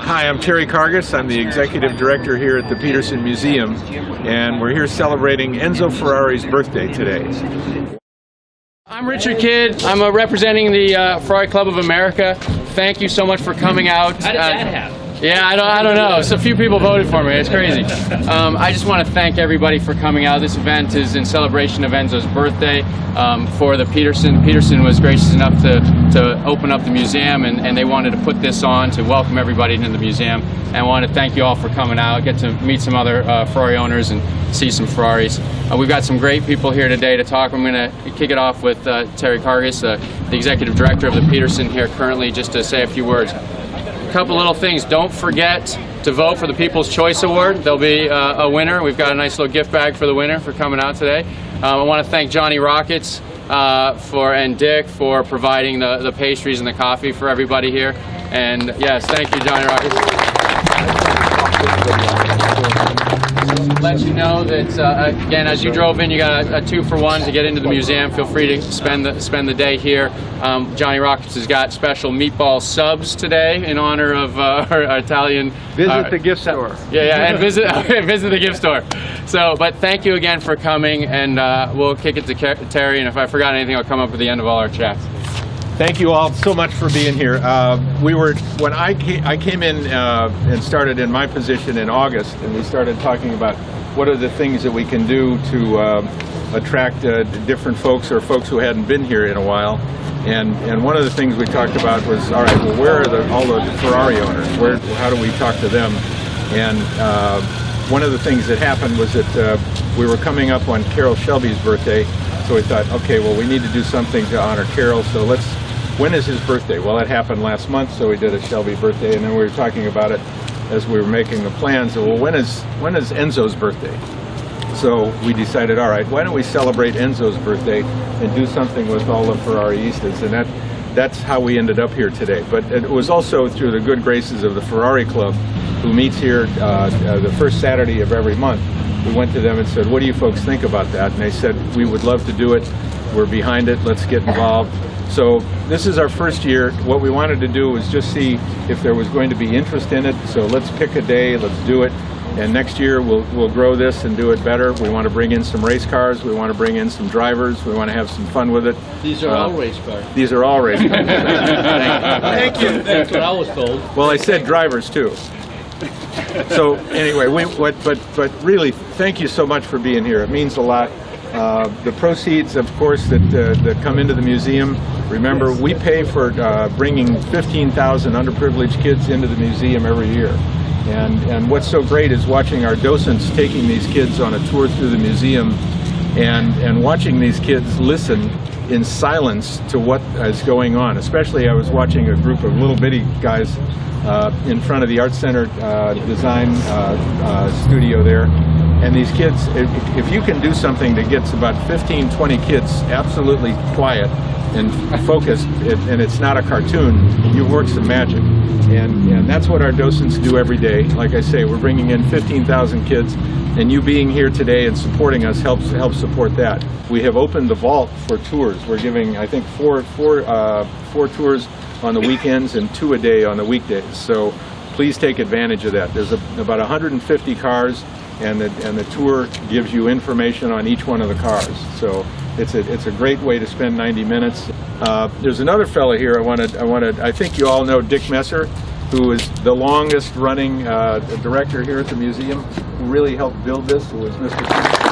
Hi, I'm Terry Cargis. I'm the Executive Director here at the Petersen Museum, and we're here celebrating Enzo Ferrari's birthday today. I'm Richard Kidd. I'm representing the Ferrari Club of America. Thank you so much for coming out. How did that happen? Yeah, I don't know. So few people voted for me. It's crazy. I just want to thank everybody for coming out. This event is in celebration of Enzo's birthday for the Petersen. Petersen was gracious enough to open up the museum, and they wanted to put this on to welcome everybody into the museum. And I want to thank you all for coming out. Get to meet some other Ferrari owners and see some Ferraris. We've got some great people here today to talk. I'm going to kick it off with Terry Cargis, the Executive Director of the Petersen here currently, just to say a few words. A couple little things. Don't forget to vote for the People's Choice Award. There'll be a winner. We've got a nice little gift bag for the winner for coming out today. I want to thank Johnny Rockets and Dick for providing the pastries and the coffee for everybody here. And yes, thank you, Johnny Rockets. Let you know that again, as you drove in, you got a 2-for-1 to get into the museum. Feel free to spend the day here. Johnny Rockets has got special meatball subs today in honor of our Italian. Visit the gift store. Yeah, and visit the gift store. So, but thank you again for coming, and we'll kick it to Terry. And if I forgot anything, I'll come up at the end of all our chats. Thank you all so much for being here. When I came in and started in my position in August, and we started talking about what are the things that we can do to attract different folks or folks who hadn't been here in a while. And one of the things we talked about was, all right, well, where are all the Ferrari owners? How do we talk to them? And one of the things that happened was that we were coming up on Carol Shelby's birthday, so we thought, okay, well, we need to do something to honor Carol, so when is his birthday? Well, that happened last month, so we did a Shelby birthday, and then we were talking about it as we were making the plans. So, well, when is Enzo's birthday? So we decided, all right, why don't we celebrate Enzo's birthday and do something with all the Ferrariistas, and that's how we ended up here today. But it was also through the good graces of the Ferrari Club, who meets here the first Saturday of every month. We went to them and said, what do you folks think about that? And they said, we would love to do it. We're behind it. Let's get involved. So this is our first year. What we wanted to do was just see if there was going to be interest in it. So let's pick a day, let's do it. And next year we'll grow this and do it better. We want to bring in some race cars. We want to bring in some drivers. We want to have some fun with it. These are all race cars. These are all race cars. Thank you. That's what I was told. Well, I said drivers too. So anyway, but really, thank you so much for being here. It means a lot. The proceeds, of course, that come into the museum. Remember, we pay for bringing 15,000 underprivileged kids into the museum every year. And what's so great is watching our docents taking these kids on a tour through the museum and watching these kids listen in silence to what is going on. Especially, I was watching a group of little bitty guys in front of the Art Center design studio there. And these kids, if you can do something that gets about 15, 20 kids absolutely quiet and focused, and it's not a cartoon, you've worked some magic. And that's what our docents do every day. Like I say, we're bringing in 15,000 kids, and you being here today and supporting us helps support that. We have opened the vault for tours. We're giving, I think, four tours on the weekends and 2 a day on the weekdays. So please take advantage of that. There's about 150 cars. And the tour gives you information on each one of the cars. So it's a great way to spend 90 minutes. There's another fella here I think you all know Dick Messer, who is the longest running director here at the museum, who really helped build this. It was Mr.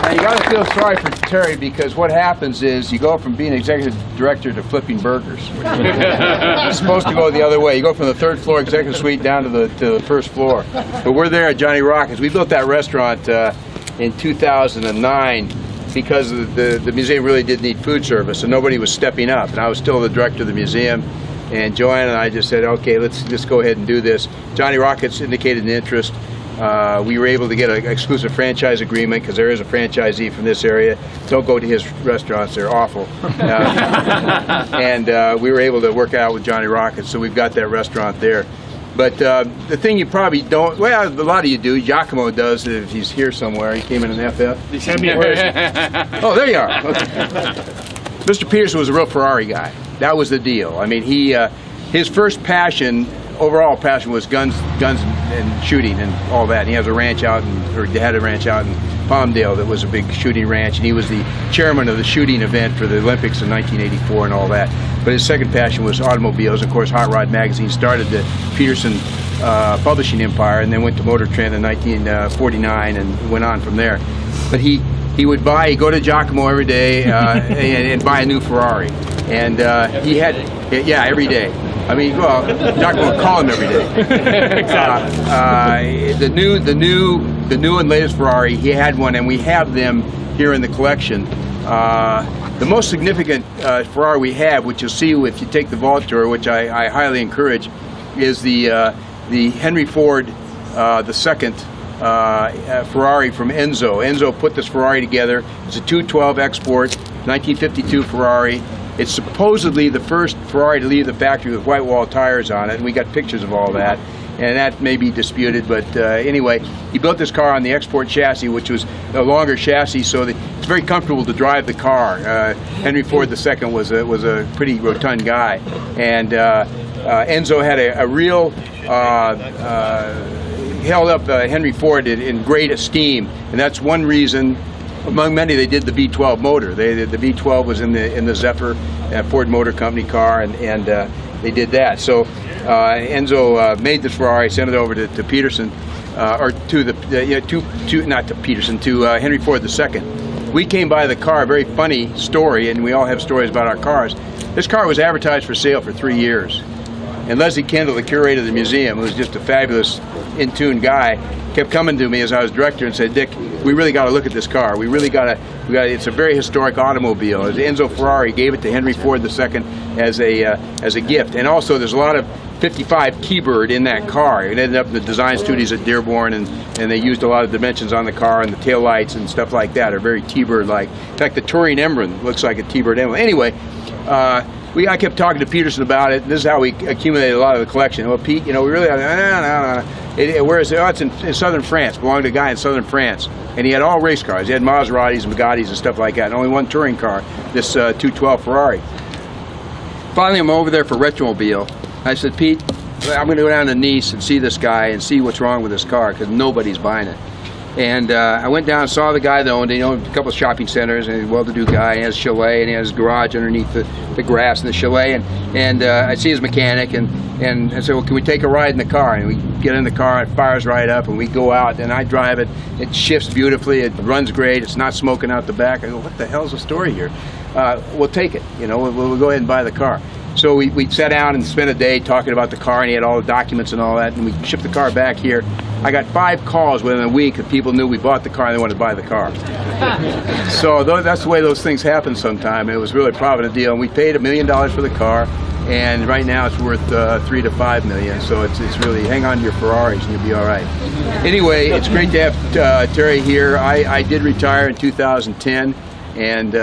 Now you got to feel sorry for Terry, because what happens is you go from being executive director to flipping burgers. It's supposed to go the other way. You go from the 3rd floor executive suite down to the 1st floor. But we're there at Johnny Rockets. We built that restaurant in 2009 because the museum really did need food service, and nobody was stepping up. And I was still the director of the museum. And Joanne and I just said, okay, let's just go ahead and do this. Johnny Rockets indicated an interest. We were able to get an exclusive franchise agreement because there is a franchisee from this area. Don't go to his restaurants, they're awful. And we were able to work out with Johnny Rockets, so we've got that restaurant there. But the thing you probably don't, well, a lot of you do, Giacomo does if he's here somewhere. He came in an FF. Where is he? Oh, there you are. Okay. Mr. Petersen was a real Ferrari guy. That was the deal. I mean, his first passion overall passion was guns and shooting and all that. And he has a ranch out, or had a ranch out in Palmdale that was a big shooting ranch, and he was the chairman of the shooting event for the Olympics in 1984 and all that. But his second passion was automobiles. Of course, Hot Rod Magazine started the Petersen publishing empire, and then went to Motor Trend in 1949 and went on from there. But he would go to Giacomo every day and buy a new Ferrari, and he had, every day. I mean, well, Giacomo would call him every day. The new and latest Ferrari, he had one, and we have them here in the collection. The most significant Ferrari we have, which you'll see if you take the vault tour, which I highly encourage, is the Henry Ford II Ferrari from Enzo. Enzo put this Ferrari together. It's a 212 Export, 1952 Ferrari. It's supposedly the first Ferrari to leave the factory with white wall tires on it, and we got pictures of all that. And that may be disputed, but anyway, he built this car on the Export chassis, which was a longer chassis, so that it's very comfortable to drive the car. Henry Ford II was a pretty rotund guy, and Enzo had a real held up Henry Ford in great esteem, and that's one reason. Among many, they did the B12 motor. The B12 was in the Zephyr Ford Motor Company car, and they did that. So Enzo made this Ferrari, sent it over to Petersen, or not to Petersen, to Henry Ford II. We came by the car. A very funny story, and we all have stories about our cars. This car was advertised for sale for 3 years, and Leslie Kendall, the curator of the museum, who was just a fabulous, in-tune guy, kept coming to me as I was director and said, "Dick, we really got to look at this car. We got to. It's a very historic automobile." As Enzo Ferrari gave it to Henry Ford II as a gift, and also there's a lot of 55 T-Bird in that car. It ended up in the design studios at Dearborn, and they used a lot of dimensions on the car, and the tail lights and stuff like that are very T-Bird-like. In fact, the Touring Emblem looks like a T-Bird emblem. Anyway. I kept talking to Petersen about it. This is how we accumulated a lot of the collection. Well, Pete, we really where is it? Oh, it's in southern France. Belonged to a guy in southern France, and he had all race cars. He had Maseratis and Bugattis and stuff like that, and only one touring car, this 212 Ferrari. Finally, I'm over there for Retromobile. I said, Pete, I'm going to go down to Nice and see this guy and see what's wrong with this car, because nobody's buying it. And I went down and saw the guy that owned it. He owned a couple of shopping centers, and he's a well-to-do guy. He has a chalet, and he has his garage underneath the grass in the chalet. And I see his mechanic, and I said, well, can we take a ride in the car? And we get in the car, it fires right up, and we go out, and I drive it. It shifts beautifully, it runs great, it's not smoking out the back. I go, what the hell's the story here? We'll take it, we'll go ahead and buy the car. So we sat down and spent a day talking about the car, and he had all the documents and all that, and we shipped the car back here. I got 5 calls within a week that people knew we bought the car and they wanted to buy the car. So that's the way those things happen sometime. It was really a provident deal, and we paid $1 million for the car, and right now it's worth $3 to $5 million. So it's really, hang on to your Ferraris and you'll be all right. Anyway, it's great to have Terry here. I did retire in 2010. And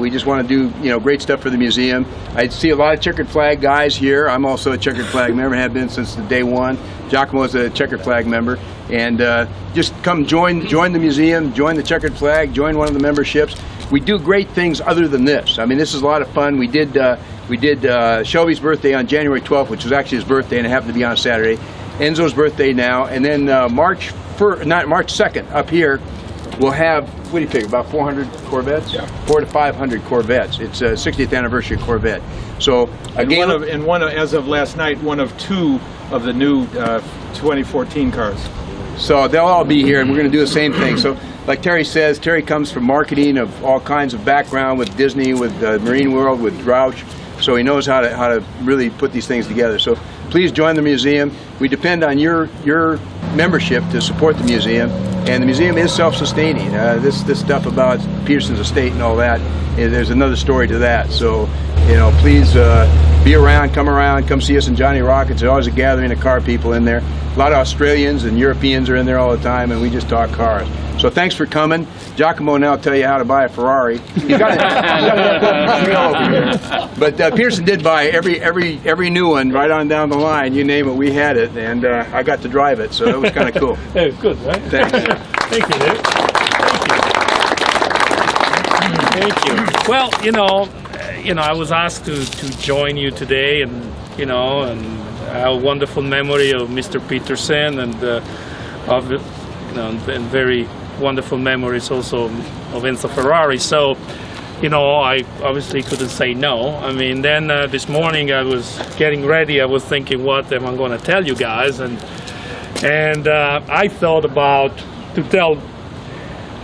we just want to do, great stuff for the museum. I see a lot of checkered flag guys here. I'm also a checkered flag member, have been since the day one. Giacomo's a checkered flag member. And just come join the museum, join the checkered flag, join one of the memberships. We do great things other than this. I mean, this is a lot of fun. We did Shelby's birthday on January 12th, which was actually his birthday, and it happened to be on a Saturday. Enzo's birthday now, and then March 2nd up here. We'll have, what do you think, about 400 Corvettes? Yeah. 400 to 500 Corvettes. It's a 60th anniversary Corvette. So again, as of last night, one of 2 of the new 2014 cars. So they'll all be here, and we're going to do the same thing. So like Terry says, Terry comes from marketing of all kinds of background with Disney, with Marine World, with Roush. So he knows how to really put these things together. So please join the museum. We depend on your membership to support the museum, and the museum is self-sustaining. This stuff about Petersen's estate and all that, there's another story to that. So please be around, come see us in Johnny Rockets. There's always a gathering of car people in there. A lot of Australians and Europeans are in there all the time, and we just talk cars. So thanks for coming. Giacomo now will tell you how to buy a Ferrari. He's got over here. But Petersen did buy every new one right on down the line. You name it, we had it, and I got to drive it, so it was kind of cool. Hey, good, right? Thanks. Thank you, Dick. Thank you. Well, I was asked to join you today, and a wonderful memory of Mr. Petersen and and very wonderful memories also of Enzo Ferrari. So, I obviously couldn't say no. I mean, then this morning I was getting ready. I was thinking, what am I going to tell you guys? And I thought about to tell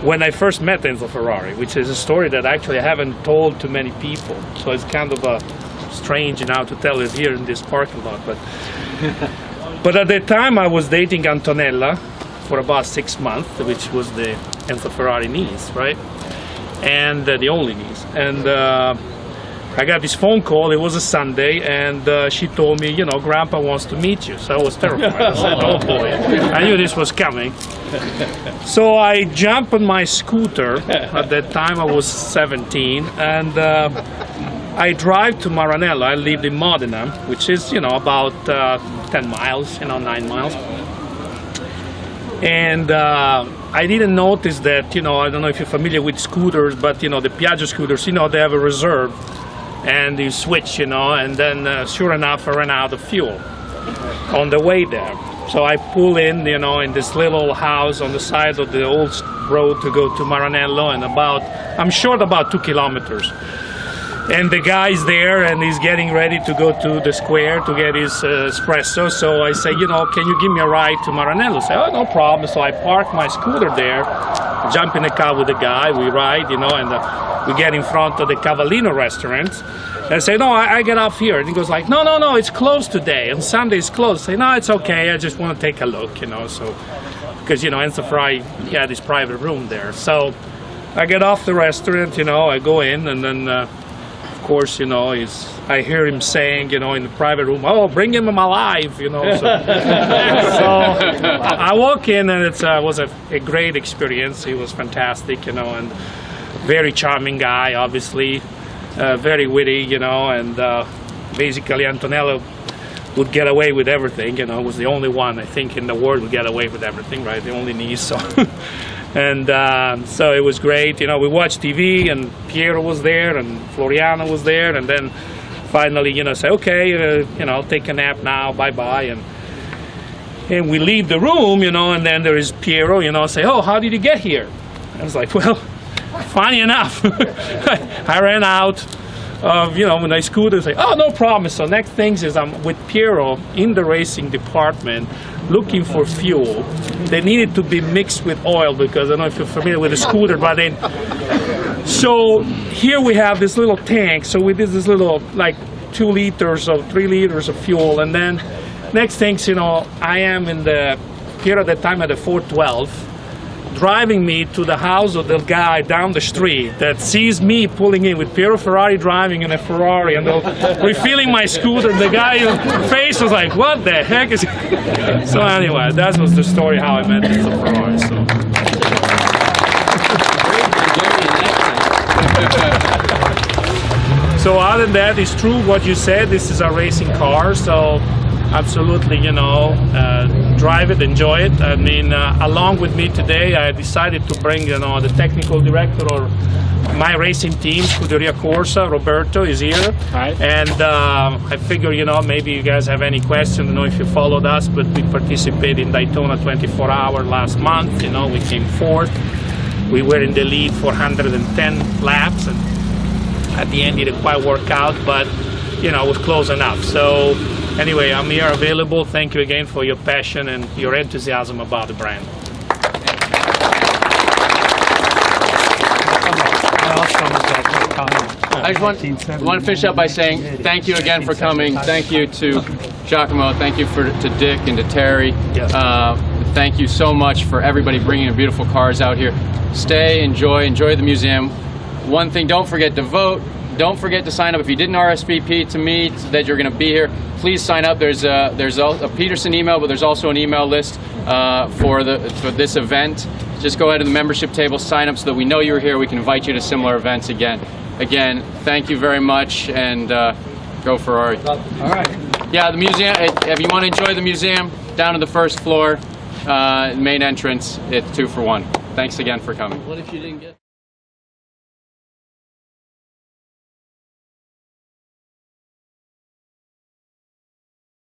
when I first met Enzo Ferrari, which is a story that actually I haven't told to many people. So it's kind of strange now to tell it here in this parking lot. But at that time I was dating Antonella for about 6 months, which was the Enzo Ferrari niece, right? And the only niece. And I got this phone call. It was a Sunday, and she told me, Grandpa wants to meet you. So I was terrified. I said, oh boy, I knew this was coming. So I jumped on my scooter. At that time I was 17, and I drive to Maranello. I lived in Modena, which is, about 10 miles, 9 miles. And I didn't notice that, I don't know if you're familiar with scooters, but, the Piaggio scooters, they have a reserve. And you switch, and then sure enough, I ran out of fuel on the way there. So I pull in, in this little house on the side of the old road to go to Maranello, and I'm short about 2 kilometers. And the guy's there, and he's getting ready to go to the square to get his espresso. So I say, can you give me a ride to Maranello? I say, oh, no problem. So I park my scooter there, jump in the car with the guy, we ride, and we get in front of the Cavallino restaurant. And I say, no, I get off here. And he goes like, no, it's closed today. On Sunday it's closed. I say, no, it's okay. I just want to take a look, so, because, Enzo Ferrari, he had his private room there. So I get off the restaurant, I go in, and then, of course, I hear him saying, in the private room, oh, bring him alive, So, so I walk in, and it was a great experience. He was fantastic, and very charming guy, obviously, very witty, and basically Antonello would get away with everything, was the only one, I think, in the world would get away with everything, right? The only niece, so. And so it was great. We watched TV, and Piero was there, and Floriano was there, and then finally, say, okay, I'll take a nap now, bye-bye. And we leave the room, and then there is Piero, say, oh, how did you get here? I was like, well, funny enough, I ran out of, when I scooted, say, oh, no problem. So next thing is I'm with Piero in the racing department, looking for fuel. They needed to be mixed with oil, because I don't know if you're familiar with a scooter, but then, so here we have this little tank. So we did this little, like 2 liters or 3 liters of fuel. And then next things, I am in the, here at the time at the 412, driving me to the house of the guy down the street that sees me pulling in with Piero Ferrari driving in a Ferrari, and refilling my scooter. The guy's face was like, what the heck is it? So anyway, that was the story how I met Enzo Ferrari. So other than that, it's true what you said. This is a racing car, so absolutely, drive it, enjoy it. I mean, along with me today, I decided to bring, the technical director of my racing team, Scuderia Corsa, Roberto, is here. Right. And I figure, maybe you guys have any questions. I don't know if you followed us, but we participated in Daytona 24-hour last month. We came fourth. We were in the lead for 110 laps, and at the end it didn't quite work out, but, it was close enough. So anyway, I'm here available. Thank you again for your passion and your enthusiasm about the brand. I just want to finish up by saying thank you again for coming. Thank you to Giacomo. Thank you to Dick and to Terry. Yes. Thank you so much for everybody bringing in beautiful cars out here. Stay, enjoy the museum. One thing, don't forget to vote. Don't forget to sign up. If you didn't RSVP to me that you're going to be here, please sign up. There's a Petersen email, but there's also an email list for this event. Just go ahead to the membership table, sign up so that we know you're here. We can invite you to similar events again. Again, thank you very much, and go Ferrari. All right. Yeah, the museum. If you want to enjoy the museum, down to the first floor, main entrance. It's 2 for 1. Thanks again for coming. What if you didn't get?